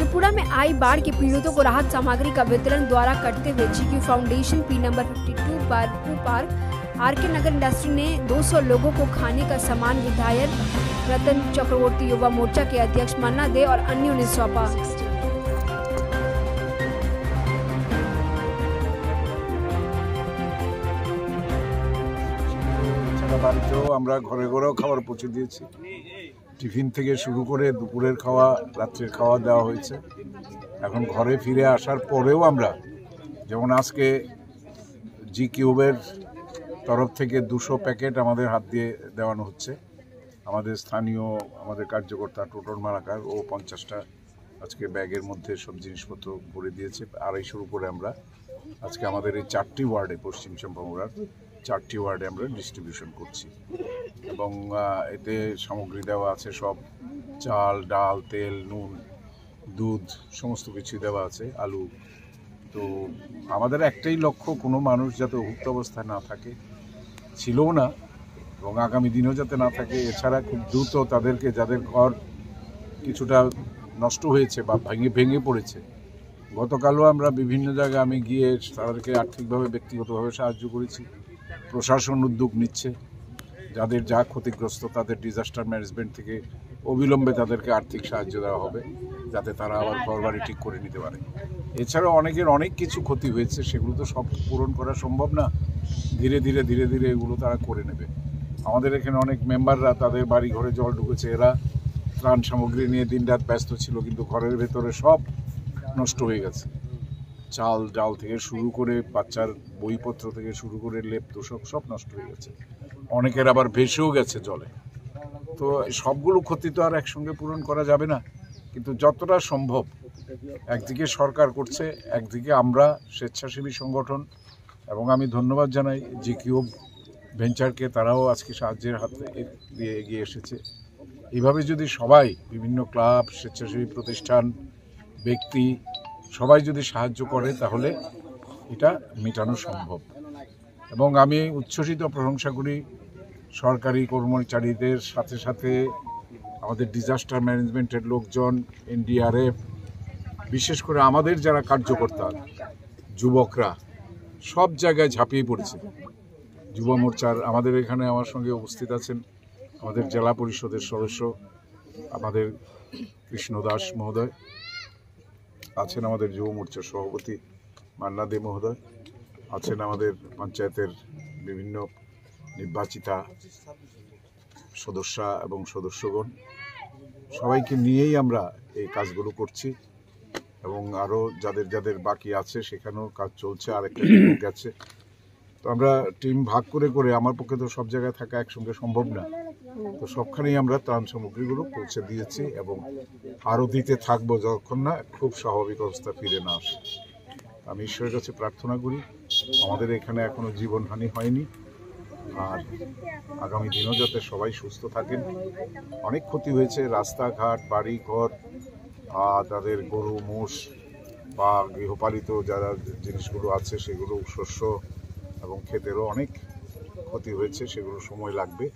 मालपुरा में आई बाढ़ के पीड़ितों को राहत सामग्री का वितरण द्वारा करते हुए GQ foundation P number 52 park RK Nagar industry ने 200 लोगों को खाने का सामान विधायक रतन चक्रवर्ती, युवा मोर्चा के अध्यक्ष मन्ना दे और अन्यों ने सौंपा। আমরা ঘরে ঘরেও খাবার পৌঁছে দিয়েছি। টিফিন থেকে শুরু করে দুপুরের খাওয়া, রাত্রের খাওয়া দেওয়া হয়েছে। এখন ঘরে ফিরে আসার পরেও আমরা, যেমন আজকে জি কিউবের তরফ থেকে 200 প্যাকেট আমাদের হাত দিয়ে দেওয়ানো হচ্ছে। আমাদের স্থানীয় আমাদের কার্যকর্তা টোটন মালাকার ও 50টা আজকে ব্যাগের মধ্যে সব জিনিসপত্র ভরে দিয়েছে। 250 উপরে আমরা আজকে আমাদের এই 4টি ওয়ার্ডে, পশ্চিম চম্পামুড়ার 4টি ওয়ার্ডে আমরা ডিস্ট্রিবিউশন করছি। এবং এতে সামগ্রী দেওয়া আছে, সব চাল, ডাল, তেল, নুন, দুধ সমস্ত কিছু দেওয়া আছে, আলু। তো আমাদের একটাই লক্ষ্য, কোনো মানুষ যাতে অভুক্ত অবস্থায় না থাকে, ছিলও না এবং আগামী দিনেও যাতে না থাকে। এছাড়া খুব দ্রুত তাদেরকে, যাদের ঘর কিছুটা নষ্ট হয়েছে বা ভেঙে পড়েছে, গতকালও আমরা বিভিন্ন জায়গায় আমি গিয়ে তাদেরকে আর্থিকভাবে, ব্যক্তিগতভাবে সাহায্য করেছি। প্রশাসন উদ্যোগ নিচ্ছে, যাদের যা ক্ষতিগ্রস্ত তাদের ডিজাস্টার ম্যানেজমেন্ট থেকে অবিলম্বে তাদেরকে আর্থিক সাহায্য দেওয়া হবে, যাতে তারা আবার ঘরবাড়ি ঠিক করে নিতে পারে। এছাড়াও অনেকের অনেক কিছু ক্ষতি হয়েছে, সেগুলো তো সব পূরণ করা সম্ভব না। ধীরে ধীরে এগুলো তারা করে নেবে। আমাদের এখানে অনেক মেম্বাররা, তাদের বাড়ি ঘরে জল ঢুকেছে, এরা ত্রাণ সামগ্রী নিয়ে দিনরাত ব্যস্ত ছিল, কিন্তু ঘরের ভেতরে সব নষ্ট হয়ে গেছে। চাল ডাল থেকে শুরু করে বাচ্চার বইপত্র থেকে শুরু করে লেপ তোষক সব নষ্ট হয়ে গেছে। অনেকের আবার ভেসেও গেছে জলে। তো সবগুলো ক্ষতি তো আর একসঙ্গে পূরণ করা যাবে না, কিন্তু যতটা সম্ভব একদিকে সরকার করছে, একদিকে আমরা স্বেচ্ছাসেবী সংগঠন, এবং আমি ধন্যবাদ জানাই জি কিউব ভেঞ্চারকে, তারাও আজকে সাহায্যের হাত দিয়ে এগিয়ে এসেছে। এইভাবে যদি সবাই, বিভিন্ন ক্লাব, স্বেচ্ছাসেবী প্রতিষ্ঠান, ব্যক্তি সবাই যদি সাহায্য করে, তাহলে এটা মেটানো সম্ভব। এবং আমি উচ্ছ্বসিত প্রশংসা করি সরকারি কর্মচারীদের সাথে সাথে আমাদের ডিজাস্টার ম্যানেজমেন্টের লোকজন, এনডিআরএফ, বিশেষ করে আমাদের যারা কার্যকর্তা, যুবকরা সব জায়গায় ঝাঁপিয়ে পড়েছে। যুব মোর্চার আমাদের এখানে আমার সঙ্গে উপস্থিত আছেন আমাদের জেলা পরিষদের সদস্য আমাদের কৃষ্ণ দাস মহোদয়, আছেন আমাদের যুব মোর্চার সভাপতি মান্না দে মহোদয়, আছেন আমাদের পঞ্চায়েতের বিভিন্ন নির্বাচিতা সদস্যা এবং সদস্যগণ। সবাইকে নিয়েই আমরা এই কাজগুলো করছি এবং আরও যাদের বাকি আছে সেখানেও কাজ চলছে, আরেকটা টিম গেছে। তো আমরা টিম ভাগ করে, আমার পক্ষে তো সব জায়গায় থাকা একসঙ্গে সম্ভব না, তো সবখানেই আমরা ত্রাণ সামগ্রীগুলো পৌঁছে দিয়েছি এবং আরও দিতে থাকবো যতক্ষণ না খুব স্বাভাবিক অবস্থা ফিরে না আসে। আমি ঈশ্বরের কাছে প্রার্থনা করি আমাদের এখানে এখনো জীবনহানি হয়নি, আর আগামী দিনও যাতে সবাই সুস্থ থাকেন। অনেক ক্ষতি হয়েছে, রাস্তাঘাট, বাড়ি ঘর, তাদের গরু মোষ বা গৃহপালিত যারা জিনিসগুলো আছে সেগুলো, শস্য এবং ক্ষেতেরও অনেক ক্ষতি হয়েছে, সেগুলো সময় লাগবে।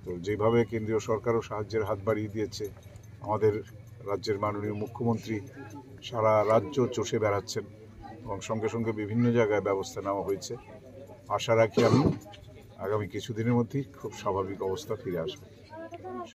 তো যেভাবে কেন্দ্রীয় সরকারও সাহায্যের হাত বাড়িয়ে দিয়েছে, আমাদের রাজ্যের মাননীয় মুখ্যমন্ত্রী সারা রাজ্য চষে বেড়াচ্ছেন এবং সঙ্গে সঙ্গে বিভিন্ন জায়গায় ব্যবস্থা নেওয়া হয়েছে। আশা রাখি আমি আগামী কিছুদিনের মধ্যেই খুব স্বাভাবিক অবস্থা ফিরে আসবে।